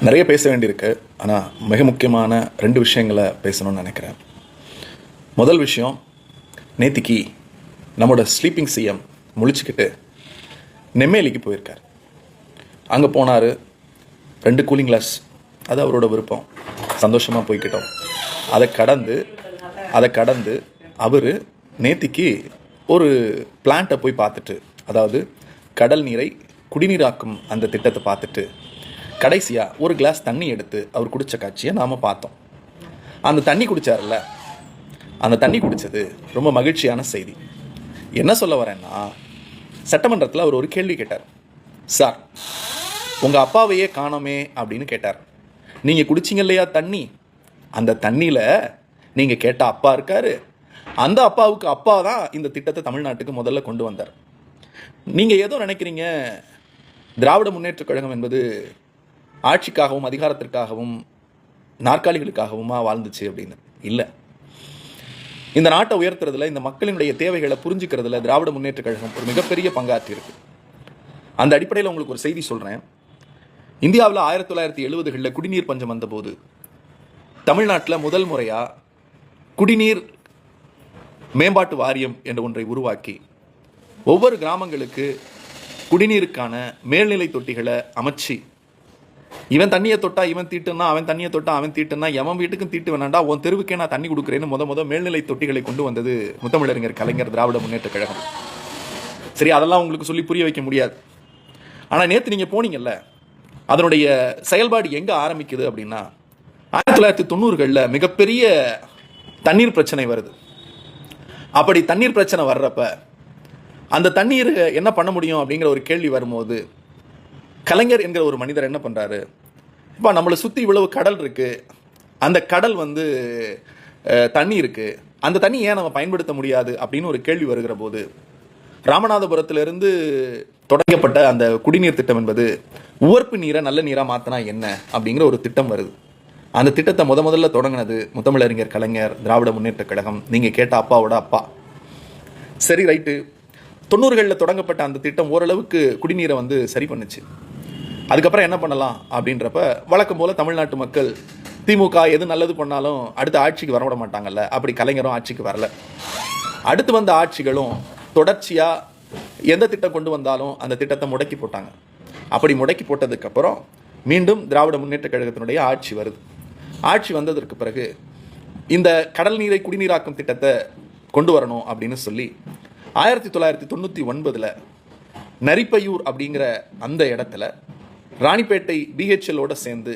நிறைய பேச வேண்டியிருக்கு. ஆனால் மிக முக்கியமான 2 விஷயங்களை பேசணும்னு நினைக்கிறேன். முதல் விஷயம், நேத்திக்கு நம்மளோட ஸ்லீப்பிங் சிஎம் முழிச்சுக்கிட்டு நெம்மேலிக்கு போயிருக்கார். அங்கே போனார். 2 கூலிங் கிளாஸ், அது அவரோட விருப்பம், சந்தோஷமாக போய்கிட்டோம். அதை கடந்து அவர் நேத்திக்கு ஒரு பிளான்ட்டை போய் பார்த்துட்டு, அதாவது கடல் நீரை குடிநீராக்கும் அந்த திட்டத்தை பார்த்துட்டு கடைசியாக ஒரு கிளாஸ் தண்ணி எடுத்து அவர் குடித்த காட்சியை நாம் பார்த்தோம். அந்த தண்ணி குடித்தார்ல, அந்த தண்ணி குடித்தது ரொம்ப மகிழ்ச்சியான செய்தி. என்ன சொல்ல வரேன்னா, சட்டமன்றத்தில் அவர் ஒரு கேள்வி கேட்டார். சார், உங்கள் அப்பாவையே காணோமே அப்படின்னு கேட்டார். நீங்கள் குடிச்சிங்க இல்லையா தண்ணி, அந்த தண்ணியில் நீங்கள் கேட்ட அப்பா இருக்கார். அந்த அப்பாவுக்கு அப்பா தான் இந்த திட்டத்தை தமிழ்நாட்டுக்கு முதல்ல கொண்டு வந்தார். நீங்கள் ஏதோ நினைக்கிறீங்க திராவிட முன்னேற்றக் கழகம் என்பது ஆட்சிக்காகவும் அதிகாரத்திற்காகவும் நாற்காலிகளுக்காகவுமா வாழ்ந்துச்சு அப்படின்னு. இல்லை, இந்த நாட்டை உயர்த்துறதுல, இந்த மக்களினுடைய தேவைகளை புரிஞ்சுக்கிறதுல திராவிட முன்னேற்றக் கழகம் ஒரு மிகப்பெரிய பங்காற்றி இருக்கு. அந்த அடிப்படையில் உங்களுக்கு ஒரு செய்தி சொல்கிறேன். இந்தியாவில் 1970களில் குடிநீர் பஞ்சம் வந்தபோது தமிழ்நாட்டில் முதல் முறையாக குடிநீர் மேம்பாட்டு வாரியம் என்ற ஒன்றை உருவாக்கி ஒவ்வொரு கிராமங்களுக்கு குடிநீருக்கான மேல்நிலை தொட்டிகளை அமைச்சு, இவன் தண்ணியை தொட்டா இவன் தீட்டுன்னா, அவன் தண்ணியை தொட்டா அவன் தீட்டுன்னா, எவன் வீட்டுக்கும் தீட்டு வேணாண்டா, உன் தெருவுக்கே நான் தண்ணி கொடுக்குறேன்னு முத மேல்நிலை தொட்டிகளை கொண்டு வந்தது முத்தமிழறிஞர் கலைஞர், திராவிட முன்னேற்றக் கழகம். சரி, அதெல்லாம் உங்களுக்கு சொல்லி புரிய வைக்க முடியாது. ஆனால் நேற்று நீங்கள் போனீங்கல்ல, அதனுடைய செயல்பாடு எங்கே ஆரம்பிக்குது அப்படின்னா, 1990களில் மிகப்பெரிய தண்ணீர் பிரச்சனை வருது. அப்படி தண்ணீர் பிரச்சனை வர்றப்ப அந்த தண்ணீர் என்ன பண்ண முடியும் அப்படிங்கிற ஒரு கேள்வி வரும்போது, கலைஞர் என்கிற ஒரு மனிதர் என்ன பண்ணுறாரு, இப்போ நம்மளை சுற்றி இவ்வளவு கடல் இருக்குது, அந்த கடல் தண்ணி இருக்குது, அந்த தண்ணி ஏன் நம்ம பயன்படுத்த முடியாது அப்படின்னு ஒரு கேள்வி வருகிற போது, ராமநாதபுரத்திலிருந்து தொடங்கப்பட்ட அந்த குடிநீர் திட்டம் என்பது உவர்ப்பு நீரை நல்ல நீராக மாற்றினா என்ன அப்படிங்கிற ஒரு திட்டம் வருது. அந்த திட்டத்தை முதல்ல தொடங்கினது முத்தமிழறிஞர் கலைஞர், திராவிட முன்னேற்றக் கழகம், நீங்கள் கேட்ட அப்பாவோட அப்பா. சரி, ரைட்டு. 90களில் தொடங்கப்பட்ட அந்த திட்டம் ஓரளவுக்கு குடிநீரை சரி பண்ணுச்சு. அதுக்கப்புறம் என்ன பண்ணலாம் அப்படின்றப்ப, வழக்கம் போல் தமிழ்நாட்டு மக்கள் திமுக எது நல்லது பண்ணாலும் அடுத்த ஆட்சிக்கு வரவிட மாட்டாங்கல்ல, அப்படி கலைஞரும் ஆட்சிக்கு வரல. அடுத்து வந்த ஆட்சிகளும் தொடர்ச்சியாக எந்த திட்டம் கொண்டு வந்தாலும் அந்த திட்டத்தை முடக்கி போட்டாங்க. அப்படி முடக்கி போட்டதுக்கப்புறம் மீண்டும் திராவிட முன்னேற்றக் கழகத்தினுடைய ஆட்சி வருது. ஆட்சி வந்ததற்கு பிறகு இந்த கடல் நீரை குடிநீராக்கும் திட்டத்தை கொண்டு வரணும் அப்படின்னு சொல்லி 1999 நரிப்பையூர் அப்படிங்கிற அந்த இடத்துல ராணிப்பேட்டை பிஹெச்எல்லோட சேர்ந்து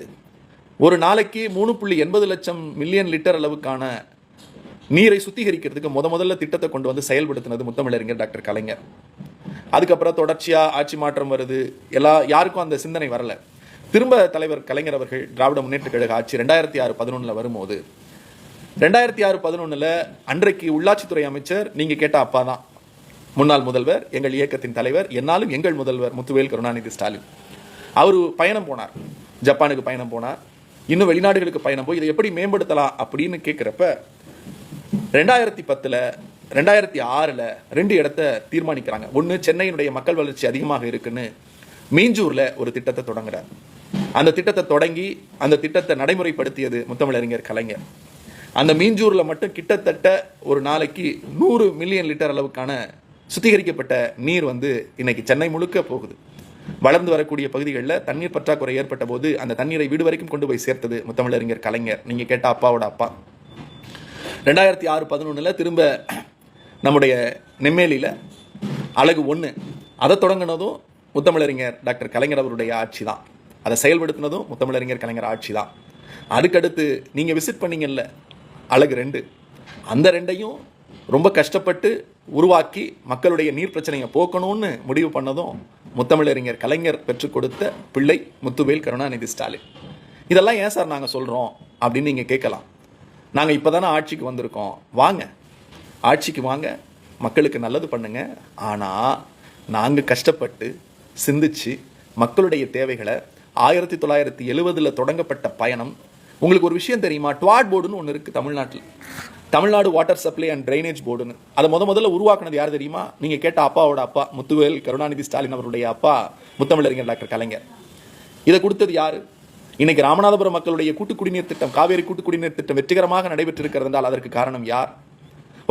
ஒரு நாளைக்கு 3.80 லட்சம் மில்லியன் லிட்டர் அளவுக்கான நீரை சுத்திகரிக்கிறதுக்கு முதல்ல திட்டத்தை கொண்டு வந்து செயல்படுத்தினது முத்தமிழறிஞர் டாக்டர் கலைஞர். அதுக்கப்புறம் தொடர்ச்சியாக ஆட்சி மாற்றம் வருது. யாருக்கும் அந்த சிந்தனை வரல. திரும்ப தலைவர் கலைஞர் அவர்கள் திராவிட முன்னேற்றக் கழக ஆட்சி 2006-11 வரும்போது, 2006-11 அன்றைக்கு உள்ளாட்சித்துறை அமைச்சர் நீங்கள் கேட்ட அப்பா தான், முன்னாள் முதல்வர், எங்கள் இயக்கத்தின் தலைவர், என்னாலும் எங்கள் முதல்வர் முத்துவேல் கருணாநிதி ஸ்டாலின். அவர் பயணம் போனார், ஜப்பானுக்கு பயணம் போனார், இன்னும் வெளிநாடுகளுக்கு பயணம் போய் இதை எப்படி மேம்படுத்தலாம் அப்படின்னு கேட்குறப்ப 2010 2006 2 இடத்த தீர்மானிக்கிறாங்க. ஒன்று, சென்னையினுடைய மக்கள் வளர்ச்சி அதிகமாக இருக்குன்னு மீஞ்சூரில் ஒரு திட்டத்தை தொடங்குறார். அந்த திட்டத்தை தொடங்கி அந்த திட்டத்தை நடைமுறைப்படுத்தியது முத்தமிழறிஞர் கலைஞர். அந்த மீஞ்சூரில் மட்டும் கிட்டத்தட்ட ஒரு நாளைக்கு 100 மில்லியன் லிட்டர் அளவுக்கான சுத்திகரிக்கப்பட்ட நீர் இன்னைக்கு சென்னை முழுக்க போகுது. வளர்ந்து வரக்கூடிய பகுதிகளில் தண்ணீர் பற்றாக்குறை ஏற்பட்ட போது அந்த தண்ணீரை வீடு வரைக்கும் கொண்டு போய் சேர்த்தது முத்தமிழறிஞர் கலைஞர், நீங்கள் கேட்ட அப்பாவோட அப்பா. 2006-11 திரும்ப நம்முடைய நெம்மேலியில் அழகு 1 அதை தொடங்கினதும் முத்தமிழறிஞர் டாக்டர் கலைஞர் அவருடைய ஆட்சி தான். அதை செயல்படுத்தினதும் முத்தமிழறிஞர் கலைஞர் ஆட்சி தான். அதுக்கடுத்து நீங்கள் விசிட் பண்ணீங்கல்ல அழகு 2, அந்த 2ஐயும் ரொம்ப கஷ்டப்பட்டு உருவாக்கி மக்களுடைய நீர் பிரச்சனையை போக்கணும்னு முடிவு பண்ணதும் முத்தமிழறிஞர் கலைஞர் பெற்றுக் கொடுத்த பிள்ளை முத்துவேல் கருணாநிதி ஸ்டாலின். இதெல்லாம் ஏன் சார் நாங்கள் சொல்கிறோம் அப்படின்னு நீங்கள் கேட்கலாம். நாங்கள் இப்போ தானே ஆட்சிக்கு வந்திருக்கோம், வாங்க ஆட்சிக்கு வாங்க, மக்களுக்கு நல்லது பண்ணுங்க. ஆனால் நாங்கள் கஷ்டப்பட்டு சிந்திச்சு மக்களுடைய தேவைகளை 1970 தொடங்கப்பட்ட பயணம். உங்களுக்கு ஒரு விஷயம் தெரியுமா, ட்வாட் போர்டுன்னு ஒன்று இருக்குது தமிழ்நாட்டில், Tamil Nadu water supply and drainage போர்டுன்னு. அதை முதல்ல உருவாக்குனது யார் தெரியுமா, நீங்கள் கேட்ட அப்பாவோட அப்பா முத்துவேல் கருணாநிதி ஸ்டாலின் அவருடைய அப்பா முத்தமிழறிஞர் டாக்டர் கலைஞர். இதை கொடுத்தது யார், இன்னைக்கு ராமநாதபுரம் மக்களுடைய கூட்டு குடிநீர் திட்டம், காவேரி கூட்டு குடிநீர் திட்டம் வெற்றிகரமாக நடைபெற்றிருக்கிறது என்றால் அதற்கு காரணம் யார்?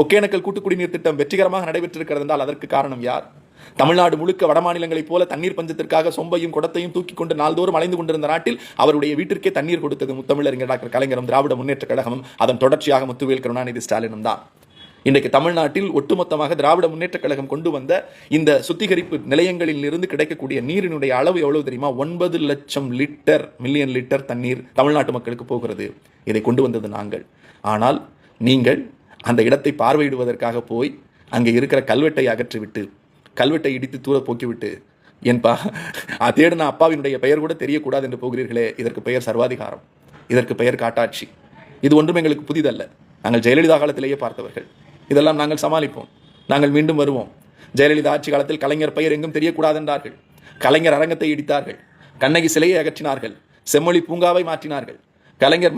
ஒகேனக்கல் கூட்டு குடிநீர் திட்டம் வெற்றிகரமாக நடைபெற்றிருக்கிறது என்றால் அதற்கு காரணம் யார்? தமிழ்நாடு முழுக்க வடமாநிலங்களைப் போல தண்ணீர் பஞ்சத்திற்காக சொம்பையும் குடத்தையும் தூக்கி கொண்டு நாள்தோறும் அலைந்து கொண்டிருந்த நாட்டில் அவருடைய வீட்டிற்கே தண்ணீர் கொடுத்தது முத்தமிழறிஞர் டாக்டர் கலைஞரும் திராவிட முன்னேற்ற கழகமும் அதன் தொடர்ச்சியாக முத்துவேல் கருணாநிதி ஸ்டாலினும் தான். இன்றைக்கு தமிழ்நாட்டில் ஒட்டுமொத்தமாக திராவிட முன்னேற்ற கழகம் கொண்டு வந்த இந்த சுத்திகரிப்பு நிலையங்களில் இருந்து கிடைக்கக்கூடிய நீரினுடைய அளவு எவ்வளவு தெரியுமா? 9 லட்சம் மில்லியன் லிட்டர் தண்ணீர் தமிழ்நாட்டு மக்களுக்கு போகிறது. இதை கொண்டு வந்தது நாங்கள். ஆனால் நீங்கள் அந்த இடத்தை பார்வையிடுவதற்காக போய் அங்கே இருக்கிற கல்வெட்டை அகற்றிவிட்டு, கல்வெட்டை இடித்து தூர போக்கிவிட்டு, தேடின அப்பாவினுடைய பெயர் கூட தெரியக்கூடாது என்று போகிறீர்களே, இதற்கு பெயர் சர்வாதிகாரம், இதற்கு பெயர் காட்டாட்சி. இது ஒன்றும் எங்களுக்கு புதிதல்ல. நாங்கள் ஜெயலலிதா காலத்திலேயே பார்த்தவர்கள். இதெல்லாம் நாங்கள் சமாளிப்போம். நாங்கள் மீண்டும் வருவோம். ஜெயலலிதா ஆட்சி காலத்தில் கலைஞர் பெயர் எங்கும் தெரியக்கூடாது என்றார்கள். கலைஞர் அரங்கத்தை இடித்தார்கள். கண்ணகி சிலையை அகற்றினார்கள். செம்மொழி பூங்காவை மாற்றினார்கள். கலைஞர்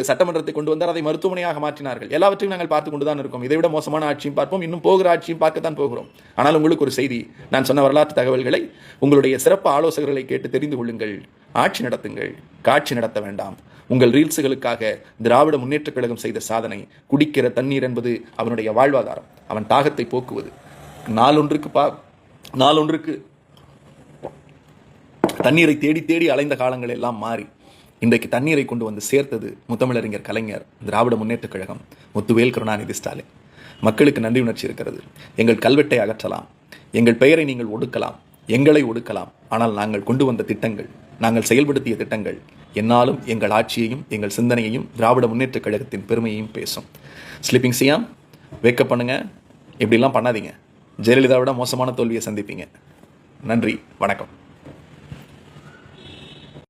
சட்டமன்றத்தை கொண்டு வந்தார், அதை மருத்துவமனையாக மாற்றினார்கள். எல்லாவற்றையும் நாங்கள் பார்த்து கொண்டுதான் இருக்கோம். இதைவிட மோசமான ஆட்சியும் பார்ப்போம், இன்னும் போகிற ஆட்சியும் பார்க்கத்தான் போகிறோம். ஆனால் உங்களுக்கு ஒரு செய்தி, நான் சொன்ன வரலாற்று தகவல்களை உங்களுடைய சிறப்பு ஆலோசகர்களை கேட்டு தெரிந்து கொள்ளுங்கள். ஆட்சி நடத்துங்கள், காட்சி நடத்த வேண்டாம். உங்கள் ரீல்ஸுகளுக்காக திராவிட முன்னேற்ற கழகம் செய்த சாதனை, குடிக்கிற தண்ணீர் என்பது அவனுடைய வாழ்வாதாரம், அவன் தாகத்தை போக்குவது. நாளொன்றுக்கு தண்ணீரை தேடி தேடி அலைந்த காலங்கள் எல்லாம் மாறி இன்றைக்கு தண்ணீரை கொண்டு வந்து சேர்த்தது முத்தமிழறிஞர் கலைஞர், திராவிட முன்னேற்ற கழகம், முத்துவேல் கருணாநிதி ஸ்டாலின். மக்களுக்கு நன்றி உணர்ச்சி இருக்கிறது. எங்கள் கல்வெட்டை அகற்றலாம், எங்கள் பெயரை நீங்கள் ஒடுக்கலாம், எங்களை ஒடுக்கலாம். ஆனால் நாங்கள் கொண்டு வந்த திட்டங்கள், நாங்கள் செயல்படுத்திய திட்டங்கள் என்னாலும் எங்கள் ஆட்சியையும் எங்கள் சிந்தனையையும் திராவிட முன்னேற்ற கழகத்தின் பெருமையையும் பேசும். ஸ்லீப்பிங் சியாம், வேக்கப் பண்ணுங்க. இப்படிலாம் பண்ணாதீங்க. ஜெயலலிதாவிட மோசமான தோல்வியை சந்திப்பீங்க. நன்றி, வணக்கம்.